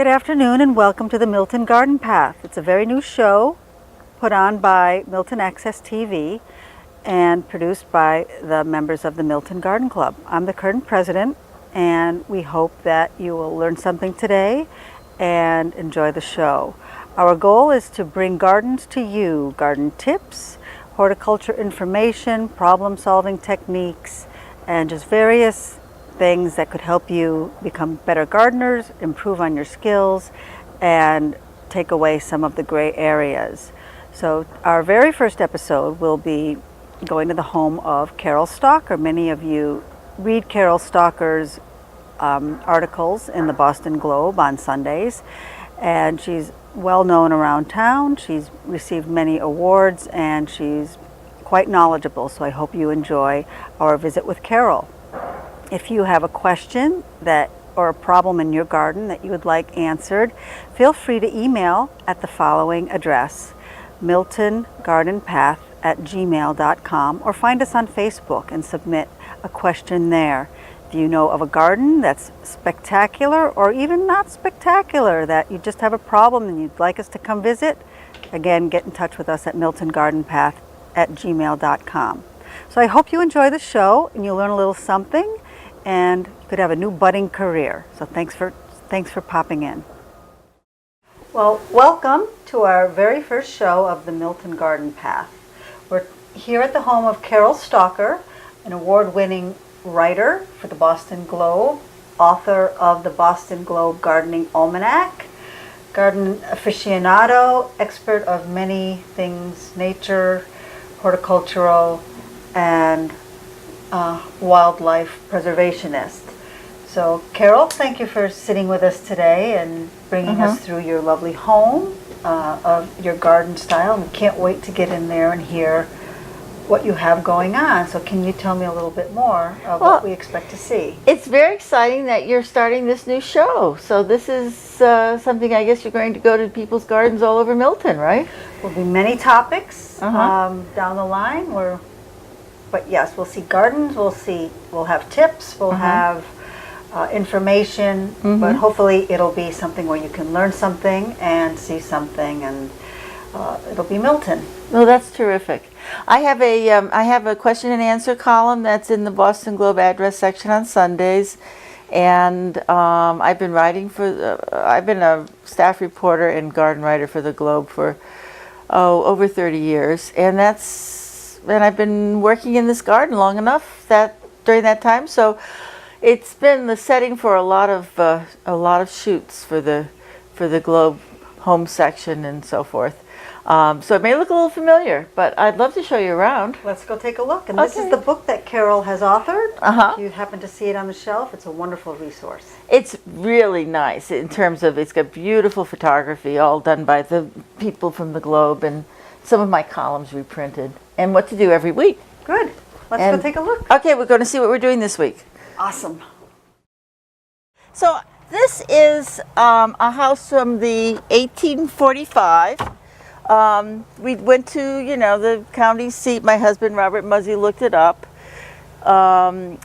Good afternoon and welcome to the Milton Garden Path. It's a very new show put on by Milton Access TV and produced by the members of the Milton Garden Club. I'm the current president, and we hope that you will learn something today and enjoy the show. Our goal is to bring gardens to you, garden tips, horticulture information, problem-solving techniques, and just various things that could help you become better gardeners, improve on your skills, and take away some of the gray areas. So our very first episode will be going to the home of Carol Stalker. Many of you read Carol Stalker's articles in the Boston Globe on Sundays, and she's well known around town. She's received many awards and she's quite knowledgeable, so I hope you enjoy our visit with Carol. If you have a question or a problem in your garden that you would like answered, feel free to email at the following address, miltongardenpath@gmail.com, or find us on Facebook and submit a question there. If you know of a garden that's spectacular or even not spectacular, that you just have a problem and you'd like us to come visit, again, get in touch with us at miltongardenpath@gmail.com. So I hope you enjoy the show and you learn a little something, and you could have a new budding career. So thanks for popping in. Well, welcome to our very first show of the Milton Garden Path. We're here at the home of Carol Stalker, an award-winning writer for the Boston Globe, author of the Boston Globe Gardening Almanac, garden aficionado, expert of many things, nature, horticultural, and wildlife preservationist. So Carol, thank you for sitting with us today and bringing us through your lovely home, of your garden style. We can't wait to get in there and hear what you have going on. So can you tell me a little bit more of what we expect to see? It's very exciting that you're starting this new show. So this is something, I guess you're going to go to people's gardens all over Milton, right? There'll be many topics down the line. But yes, we'll see gardens, we'll have tips, we'll have information, but hopefully it'll be something where you can learn something and see something, and it'll be Milton. Well, that's terrific. I have a question and answer column that's in the Boston Globe address section on Sundays, and I've been writing I've been a staff reporter and garden writer for the Globe for over 30 years, and I've been working in this garden long enough that during that time, so it's been the setting for a lot of shoots for the Globe home section and so forth. So it may look a little familiar, but I'd love to show you around. Let's go take a look. And this is the book that Carol has authored. If you happen to see it on the shelf, it's a wonderful resource. It's really nice in terms of, it's got beautiful photography, all done by the people from the Globe, and some of my columns reprinted, and what to do every week. Good. Let's go take a look. Okay, we're going to see what we're doing this week. Awesome. So this is a house from the 1845. We went to, the county seat. My husband, Robert Muzzy, looked it up. And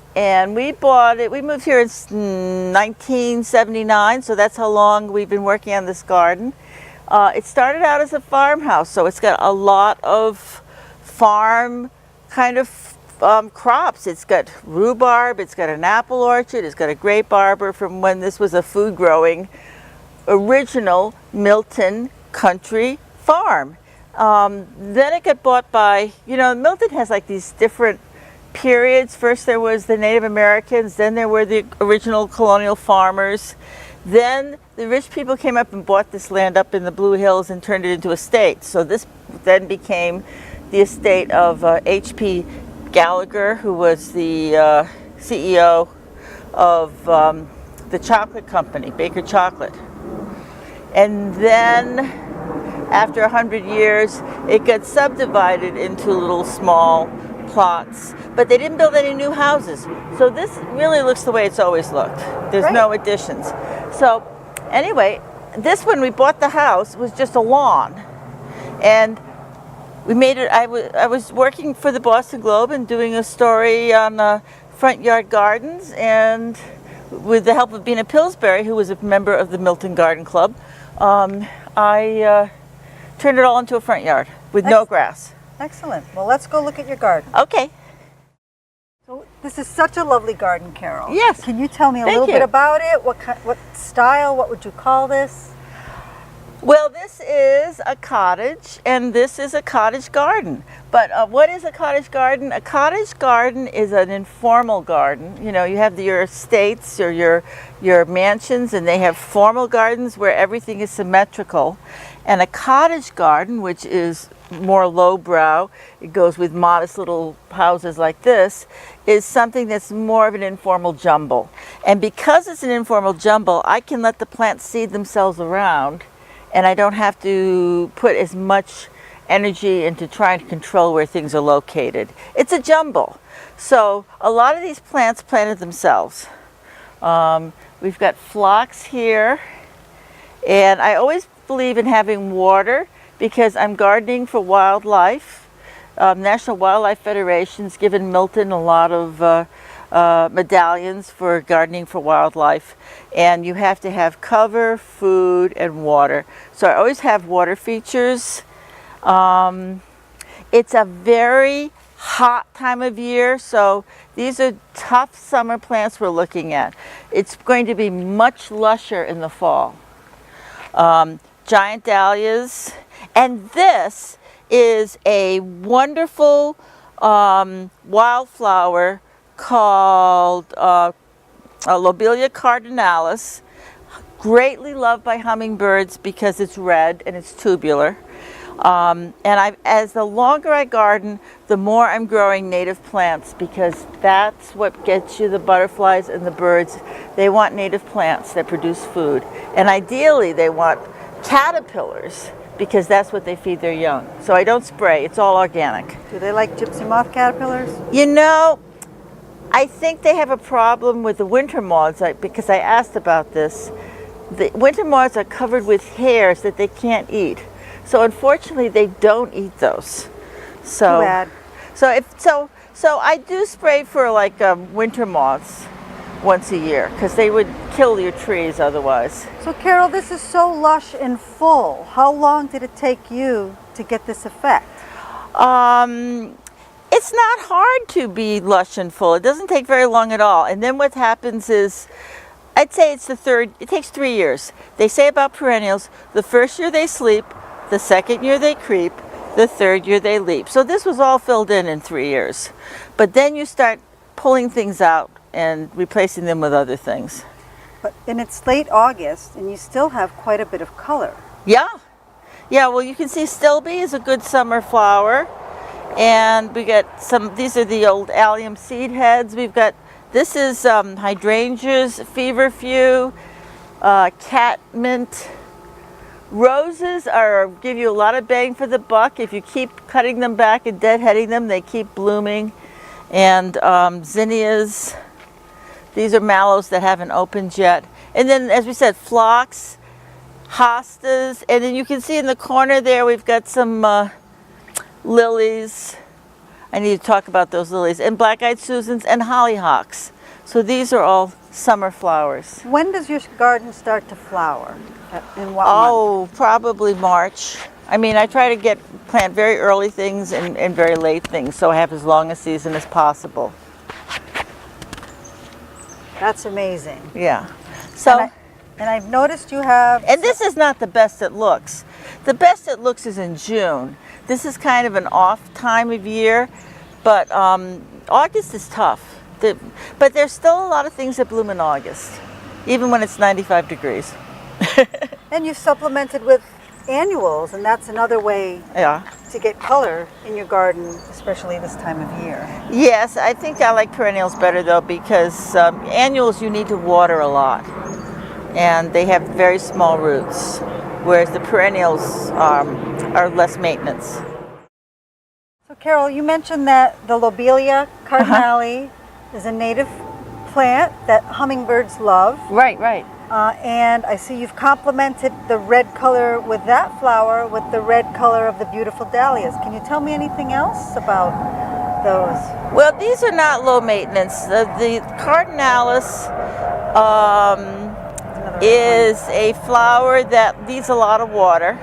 we bought it. We moved here in 1979, so that's how long we've been working on this garden. It started out as a farmhouse, so it's got a lot of farm kind of crops. It's got rhubarb, it's got an apple orchard, it's got a grape arbor from when this was a food growing original Milton country farm. Then it got bought by, Milton has like these different periods. First there was the Native Americans, then there were the original colonial farmers. Then the rich people came up and bought this land up in the Blue Hills and turned it into estates. So this then became the estate of H.P. Gallagher, who was the CEO of the chocolate company, Baker Chocolate. And then after 100 years, it got subdivided into little small plots, but they didn't build any new houses. So this really looks the way it's always looked. There's no additions. So anyway, this, when we bought the house, was just a lawn. And we made it, I was working for the Boston Globe and doing a story on front yard gardens, and with the help of Bina Pillsbury, who was a member of the Milton Garden Club, I turned it all into a front yard with no grass. Excellent. Well, let's go look at your garden. Okay. So this is such a lovely garden, Carol. Yes. Can you tell me a Thank little you. bit about it? What style? What would you call this? Well, this is a cottage, and this is a cottage garden. But what is a cottage garden? A cottage garden is an informal garden. You know, you have your estates or your mansions, and they have formal gardens where everything is symmetrical. And a cottage garden, which is more lowbrow, it goes with modest little houses like this, is something that's more of an informal jumble. And because it's an informal jumble, I can let the plants seed themselves around, and I don't have to put as much energy into trying to control where things are located. It's a jumble. So a lot of these plants planted themselves. We've got phlox here, and I always believe in having water because I'm gardening for wildlife. National Wildlife Federation's given Milton a lot of medallions for gardening for wildlife, and you have to have cover, food, and water. So I always have water features. It's a very hot time of year, so these are tough summer plants we're looking at. It's going to be much lusher in the fall. Giant dahlias, and this is a wonderful wildflower called Lobelia cardinalis, greatly loved by hummingbirds because it's red and it's tubular. And as the longer I garden, the more I'm growing native plants, because that's what gets you the butterflies and the birds. They want native plants that produce food. And ideally, they want caterpillars, because that's what they feed their young. So I don't spray, it's all organic. Do they like gypsy moth caterpillars? You know, I think they have a problem with the winter moths, because I asked about this. The winter moths are covered with hairs that they can't eat. So unfortunately, they don't eat those. So, Too bad. So I do spray for like winter moths once a year, because they would kill your trees otherwise. So Carol, this is so lush and full. How long did it take you to get this effect? It's not hard to be lush and full. It doesn't take very long at all. And then what happens is, I'd say it takes 3 years. They say about perennials, the first year they sleep, the second year they creep, the third year they leap. So this was all filled in 3 years. But then you start pulling things out and replacing them with other things. And it's late August, and you still have quite a bit of color. Yeah. Yeah, well, you can see Stilby is a good summer flower. And we got these are the old allium seed heads. We've got, this is hydrangeas, feverfew, catmint. Roses give you a lot of bang for the buck. If you keep cutting them back and deadheading them, they keep blooming. And zinnias, these are mallows that haven't opened yet. And then, as we said, phlox, hostas, and then you can see in the corner there we've got some lilies. I need to talk about those lilies, and black-eyed Susans and hollyhocks. So these are all summer flowers. When does your garden start to flower? In what month? Oh, probably March. I mean, I try to plant very early things and very late things, so I have as long a season as possible. That's amazing. Yeah. So, and I've noticed you have... And this is not the best it looks. The best it looks is in June. This is kind of an off time of year, but August is tough. But there's still a lot of things that bloom in August, even when it's 95 degrees. And you supplemented with annuals, and that's another way to get color in your garden, especially this time of year. Yes, I think I like perennials better though, because annuals you need to water a lot, and they have very small roots, whereas the perennials are less maintenance. So Carol, you mentioned that the Lobelia cardinali is a native plant that hummingbirds love. Right, right. And I see you've complemented the red color with that flower with the red color of the beautiful dahlias. Can you tell me anything else about those? Well, these are not low maintenance. The cardinalis is a flower that needs a lot of water.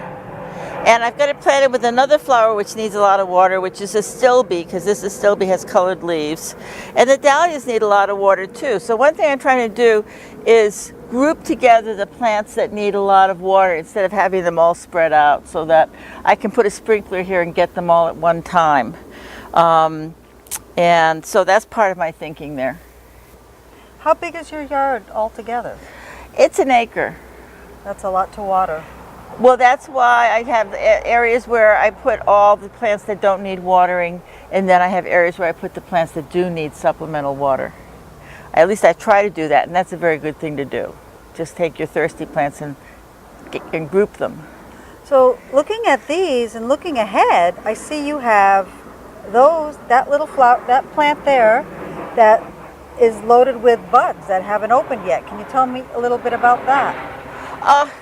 And I've got it planted with another flower which needs a lot of water, which is a stilbe, because this stilbe has colored leaves. And the dahlias need a lot of water too. So one thing I'm trying to do is group together the plants that need a lot of water instead of having them all spread out, so that I can put a sprinkler here and get them all at one time. And so that's part of my thinking there. How big is your yard altogether? It's an acre. That's a lot to water. Well, that's why I have areas where I put all the plants that don't need watering, and then I have areas where I put the plants that do need supplemental water. At least I try to do that, and that's a very good thing to do. Just take your thirsty plants and group them. So looking at these and looking ahead, I see you have that little flower, that plant there that is loaded with buds that haven't opened yet. Can you tell me a little bit about that?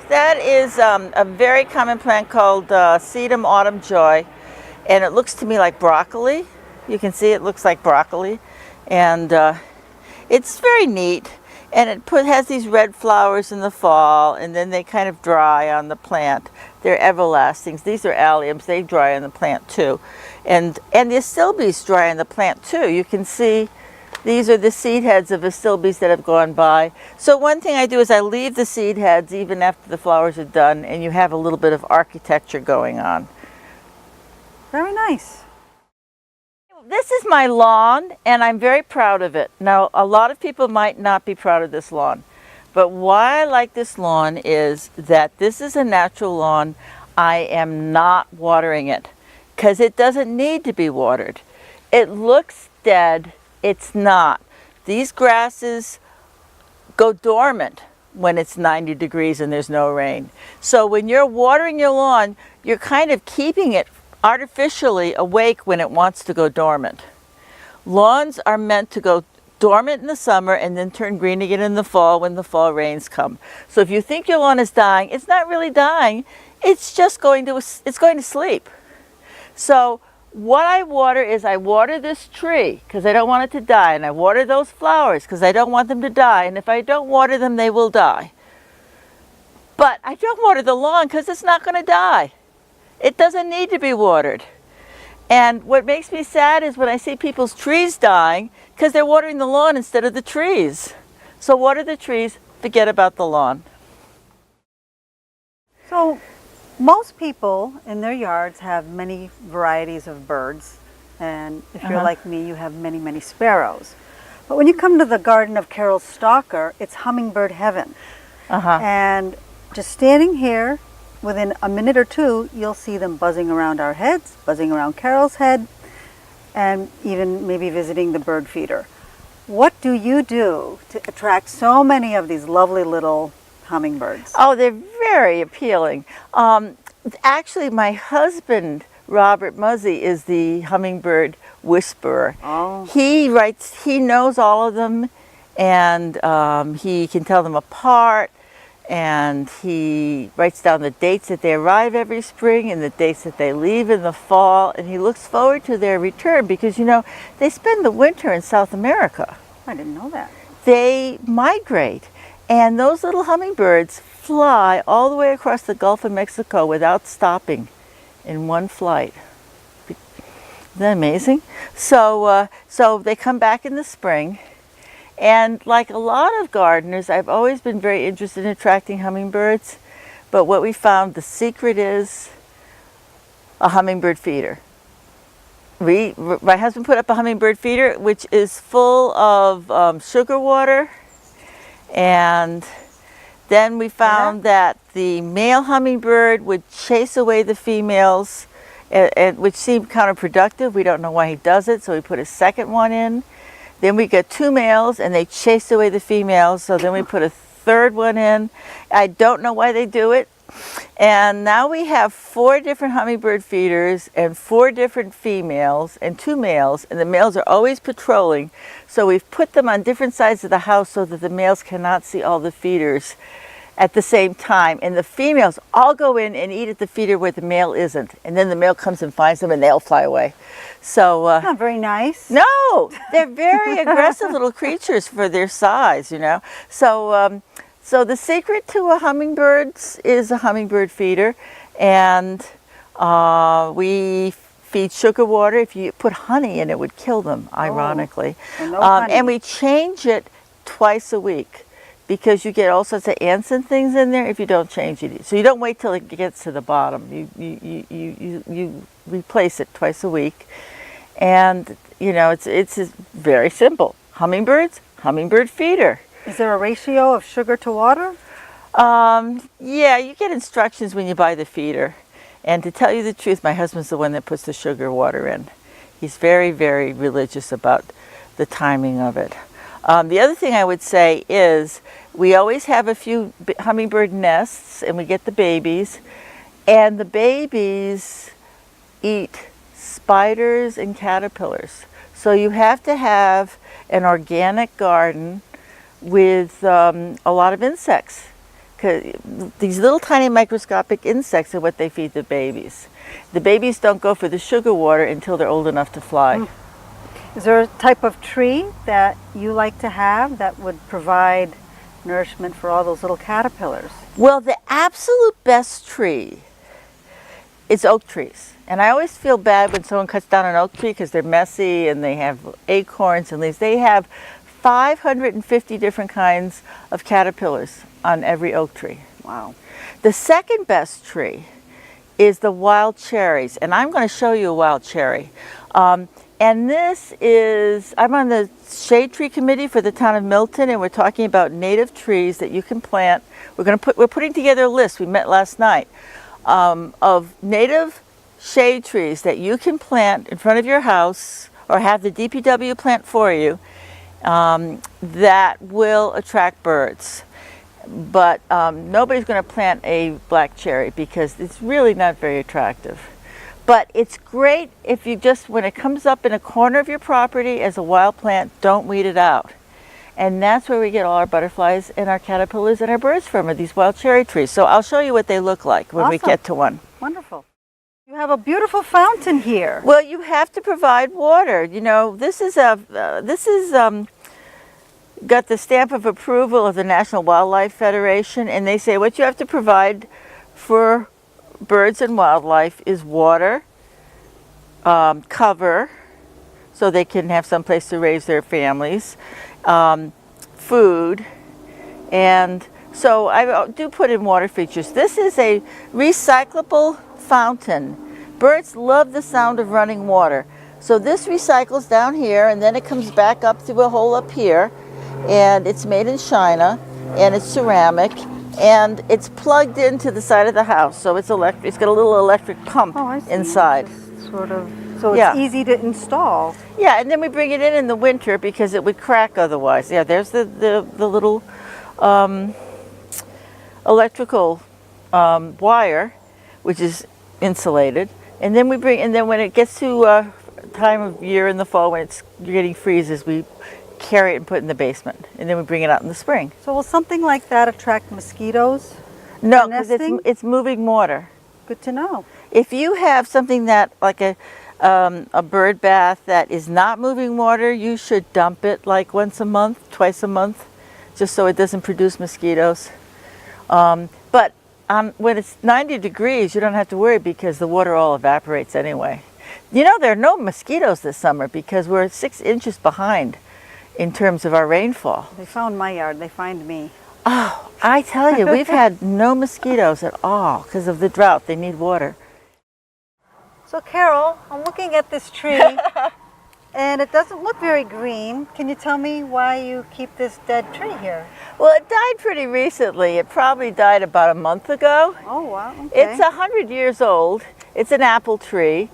That is a very common plant called Sedum Autumn Joy, and it looks to me like broccoli. You can see it looks like broccoli, and it's very neat. And it has these red flowers in the fall, and then they kind of dry on the plant. They're everlastings. These are alliums. They dry on the plant too, and the astilbes dry on the plant too. You can see. These are the seed heads of astilbes that have gone by. So one thing I do is I leave the seed heads even after the flowers are done, and you have a little bit of architecture going on. Very nice. This is my lawn, and I'm very proud of it. Now, a lot of people might not be proud of this lawn, but why I like this lawn is that this is a natural lawn. I am not watering it because it doesn't need to be watered. It looks dead. It's not. These grasses go dormant when it's 90 degrees and there's no rain. So when you're watering your lawn, you're kind of keeping it artificially awake when it wants to go dormant. Lawns are meant to go dormant in the summer and then turn green again in the fall when the fall rains come. So if you think your lawn is dying, it's not really dying. It's just going to sleep. So what I water is I water this tree because I don't want it to die, and I water those flowers because I don't want them to die, and if I don't water them, they will die. But I don't water the lawn because it's not going to die. It doesn't need to be watered. And what makes me sad is when I see people's trees dying because they're watering the lawn instead of the trees. So water the trees, forget about the lawn. So most people in their yards have many varieties of birds, and if you're like me, you have many, many sparrows. But when you come to the garden of Carol Stalker, it's hummingbird heaven. And just standing here, within a minute or two, you'll see them buzzing around our heads, buzzing around Carol's head, and even maybe visiting the bird feeder. What do you do to attract so many of these lovely little hummingbirds? Oh, they're very appealing. Actually, my husband, Robert Muzzy, is the hummingbird whisperer. Oh. He knows all of them, and he can tell them apart, and he writes down the dates that they arrive every spring and the dates that they leave in the fall, and he looks forward to their return because, you know, they spend the winter in South America. I didn't know that. They migrate. And those little hummingbirds fly all the way across the Gulf of Mexico without stopping in one flight. Isn't that amazing? So they come back in the spring. And like a lot of gardeners, I've always been very interested in attracting hummingbirds. But what we found, the secret is a hummingbird feeder. My husband put up a hummingbird feeder, which is full of sugar water. And then we found that the male hummingbird would chase away the females, which seemed counterproductive. We don't know why he does it, so we put a second one in. Then we got two males, and they chased away the females, so then we put a third one in. I don't know why they do it. And now we have 4 different hummingbird feeders and 4 different females and 2 males, and the males are always patrolling. So we've put them on different sides of the house so that the males cannot see all the feeders. at the same time, and the females all go in and eat at the feeder where the male isn't, and then the male comes and finds them and they'll fly away. So Not very nice. no, they're very aggressive little creatures for their size, you know. So so the secret to a hummingbird is a hummingbird feeder, and we feed sugar water. If you put honey in, it would kill them, ironically. So no honey. And we change it twice a week, because you get all sorts of ants and things in there if you don't change it. So you don't wait till it gets to the bottom. You replace it twice a week, and you know it's very simple. Hummingbirds, hummingbird feeder. Is there a ratio of sugar to water? Yeah, you get instructions when you buy the feeder. And to tell you the truth, my husband's the one that puts the sugar water in. He's very, very religious about the timing of it. The other thing I would say is we always have a few hummingbird nests, and we get the babies. And the babies eat spiders and caterpillars. So you have to have an organic garden with a lot of insects. Because these little tiny microscopic insects are what they feed the babies. The babies don't go for the sugar water until they're old enough to fly. Is there a type of tree that you like to have that would provide nourishment for all those little caterpillars? Well, the absolute best tree is oak trees. And I always feel bad when someone cuts down an oak tree because they're messy and they have acorns and leaves. They have 550 different kinds of caterpillars on every oak tree. Wow. The second best tree is the wild cherries, and I'm going to show you a wild cherry. And this is, I'm on the shade tree committee for the town of Milton, and we're talking about native trees that you can plant. We're putting together a list, we met last night, of native shade trees that you can plant in front of your house or have the DPW plant for you, that will attract birds. But nobody's going to plant a black cherry because it's really not very attractive. But it's great if you just, when it comes up in a corner of your property as a wild plant, don't weed it out. And that's where we get all our butterflies and our caterpillars and our birds from, are these wild cherry trees. So I'll show you what they look like when we get to one. Wonderful. You have a beautiful fountain here. Well, you have to provide water. You know, this is got the stamp of approval of the National Wildlife Federation, and they say what you have to provide for birds and wildlife is water, cover, so they can have some place to raise their families, food, and so I do put in water features. This is a recyclable fountain. Birds love the sound of running water. So this recycles down here, and then it comes back up through a hole up here, and it's made in China, and it's ceramic, and it's plugged into the side of the house. So it's electric. It's got a little electric pump inside. Just sort of, so it's easy to install. Yeah, and then we bring it in the winter because it would crack otherwise. Yeah, there's the little electrical wire, which is insulated, and then we bring. And then when it gets to time of year in the fall when you're getting freezes, we carry it and put it in the basement, and then we bring it out in the spring. So will something like that attract mosquitoes? No, because it's moving water. Good to know. If you have something that, like a bird bath that is not moving water, you should dump it like once a month, twice a month, just so it doesn't produce mosquitoes. But when it's 90 degrees, you don't have to worry because the water all evaporates anyway. You know, there are no mosquitoes this summer because we're 6 inches behind in terms of our rainfall. They found my yard. They find me. Oh, I tell you, we've had no mosquitoes at all because of the drought. They need water. So Carol, I'm looking at this tree and it doesn't look very green. Can you tell me why you keep this dead tree here? Well, it died pretty recently. It probably died about a month ago. Oh, wow. Okay. It's 100 years old. It's an apple tree.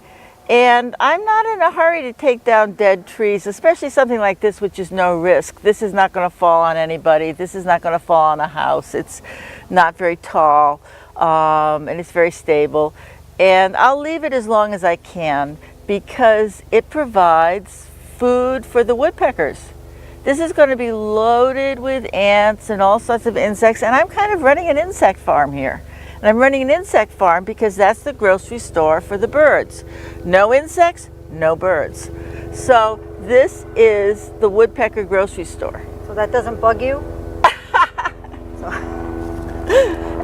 And I'm not in a hurry to take down dead trees, especially something like this, which is no risk. This is not going to fall on anybody. This is not going to fall on a house. It's not very tall, and it's very stable. And I'll leave it as long as I can because it provides food for the woodpeckers. This is going to be loaded with ants and all sorts of insects, and I'm kind of running an insect farm here. And I'm running an insect farm because that's the grocery store for the birds. No insects, no birds. So this is the woodpecker grocery store. So that doesn't bug you?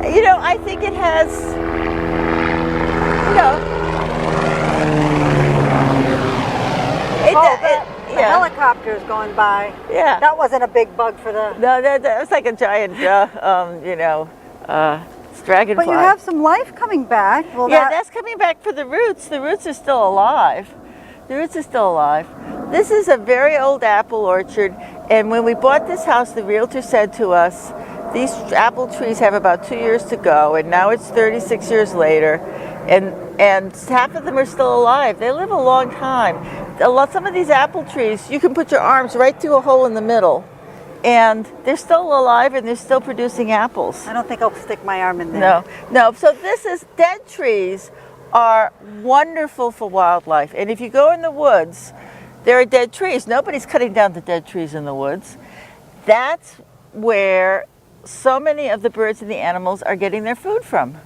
You know, I think it has, you know, The helicopters going by. Yeah. That wasn't a big bug for the... No, that was like a giant, you know, dragonfly. But you have some life coming back. Well, yeah, that's coming back for the roots. The roots are still alive. The roots are still alive. This is a very old apple orchard, and when we bought this house, the realtor said to us, these apple trees have about 2 years to go, and now it's 36 years later, and half of them are still alive. They live a long time. Some of these apple trees, you can put your arms right through a hole in the middle, and they're still alive and they're still producing apples. I don't think I'll stick my arm in there. No. So this is, dead trees are wonderful for wildlife. And if you go in the woods, there are dead trees. Nobody's cutting down the dead trees in the woods. That's where so many of the birds and the animals are getting their food from.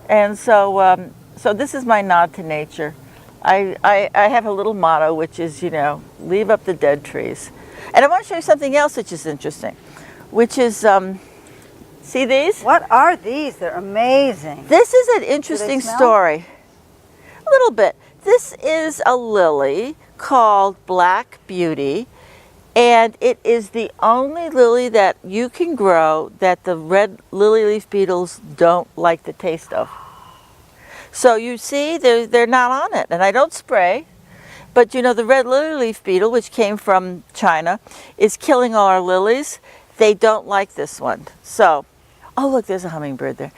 And so, so this is my nod to nature. I have a little motto, which is, you know, leave up the dead trees. And I want to show you something else which is interesting, which is, see these? What are these? They're amazing. This is an interesting story. A little bit. This is a lily called Black Beauty, and it is the only lily that you can grow that the red lily leaf beetles don't like the taste of. So you see, they're not on it, and I don't spray. But you know, the red lily leaf beetle, which came from China, is killing all our lilies. They don't like this one. So, oh look, there's a hummingbird there.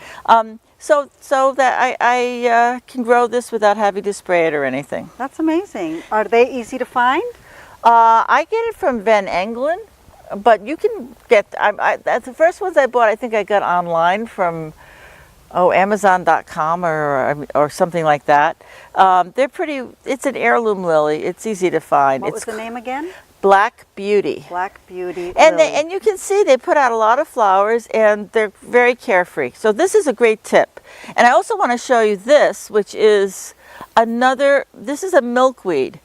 So that I can grow this without having to spray it or anything. That's amazing. Are they easy to find? I get it from Van Engelen, but you can get, the first ones I bought, I think I got online from Amazon.com or something like that. They're pretty, it's an heirloom lily. It's easy to find. What was the name again? Black Beauty. Black Beauty and you can see they put out a lot of flowers, and they're very carefree. So this is a great tip. And I also want to show you this, which is this is a milkweed.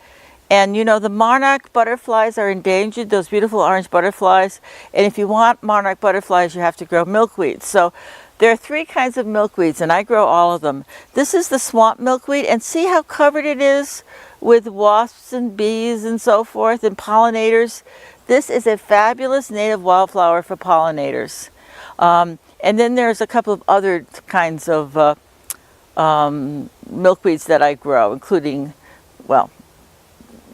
And you know, the monarch butterflies are endangered, those beautiful orange butterflies. And if you want monarch butterflies, you have to grow milkweeds. So there are 3 kinds of milkweeds, and I grow all of them. This is the swamp milkweed, and see how covered it is with wasps and bees and so forth, and pollinators. This is a fabulous native wildflower for pollinators. And then there's a couple of other kinds of milkweeds that I grow, including, well,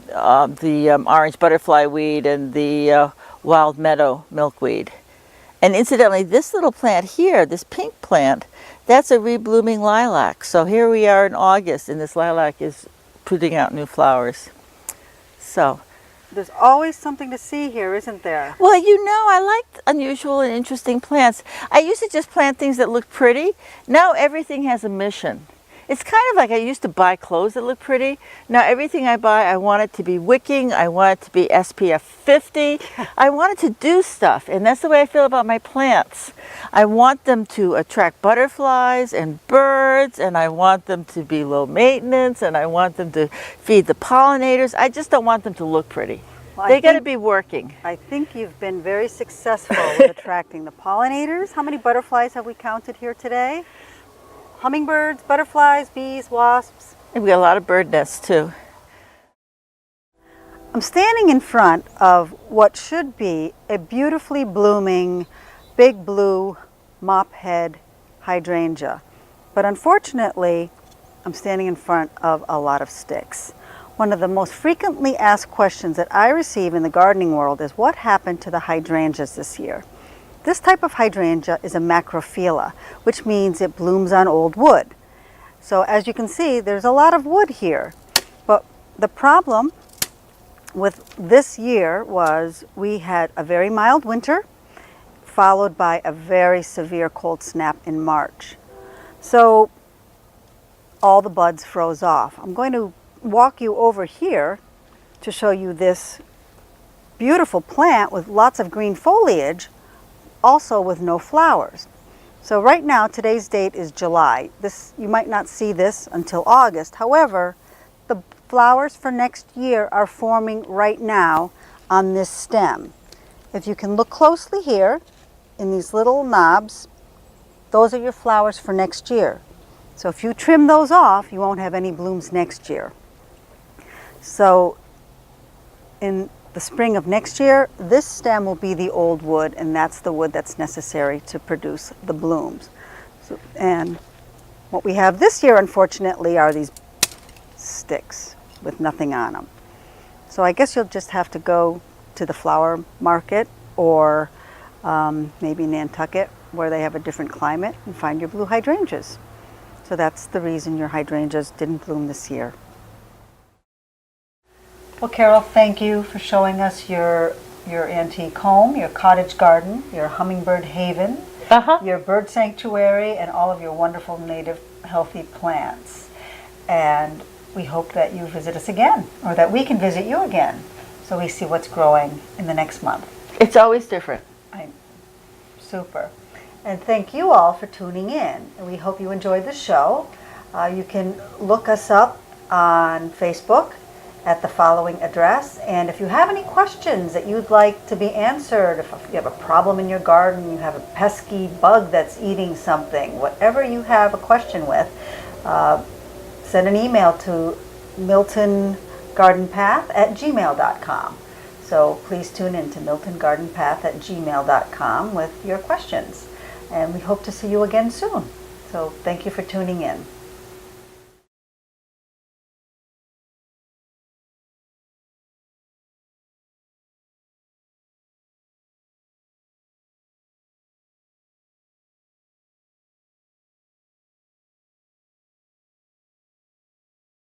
the orange butterfly weed and the wild meadow milkweed. And incidentally, this little plant here, this pink plant, that's a reblooming lilac. So here we are in August, and this lilac is putting out new flowers. So there's always something to see here, isn't there? Well, you know, I like unusual and interesting plants. I used to just plant things that looked pretty. Now everything has a mission. It's kind of like I used to buy clothes that look pretty. Now everything I buy, I want it to be wicking. I want it to be SPF 50. I want it to do stuff, and that's the way I feel about my plants. I want them to attract butterflies and birds, and I want them to be low maintenance, and I want them to feed the pollinators. I just don't want them to look pretty. Well, they got to be working. I think you've been very successful with attracting the pollinators. How many butterflies have we counted here today? Hummingbirds, butterflies, bees, wasps. And we got a lot of bird nests too. I'm standing in front of what should be a beautifully blooming big blue mophead hydrangea. But unfortunately, I'm standing in front of a lot of sticks. One of the most frequently asked questions that I receive in the gardening world is what happened to the hydrangeas this year? This type of hydrangea is a macrophylla, which means it blooms on old wood. So as you can see, there's a lot of wood here. But the problem with this year was we had a very mild winter, followed by a very severe cold snap in March. So all the buds froze off. I'm going to walk you over here to show you this beautiful plant with lots of green foliage, also with no flowers. So right now, today's date is July. You might not see this until August. However, the flowers for next year are forming right now on this stem. If you can look closely here in these little knobs, those are your flowers for next year. So if you trim those off, you won't have any blooms next year. So in the spring of next year, this stem will be the old wood, and that's the wood that's necessary to produce the blooms. And what we have this year, unfortunately, are these sticks with nothing on them. So I guess you'll just have to go to the flower market or maybe Nantucket, where they have a different climate, and find your blue hydrangeas. So that's the reason your hydrangeas didn't bloom this year. Well, Carol, thank you for showing us your antique home, your cottage garden, your hummingbird haven, your bird sanctuary, and all of your wonderful native healthy plants. And we hope that you visit us again, or that we can visit you again, so we see what's growing in the next month. It's always different. Super. And thank you all for tuning in. And we hope you enjoyed the show. You can look us up on Facebook at the following address. And if you have any questions that you'd like to be answered, if you have a problem in your garden, you have a pesky bug that's eating something, whatever you have a question with, send an email to miltongardenpath@gmail.com. So please tune in to miltongardenpath@gmail.com with your questions. And we hope to see you again soon. So thank you for tuning in.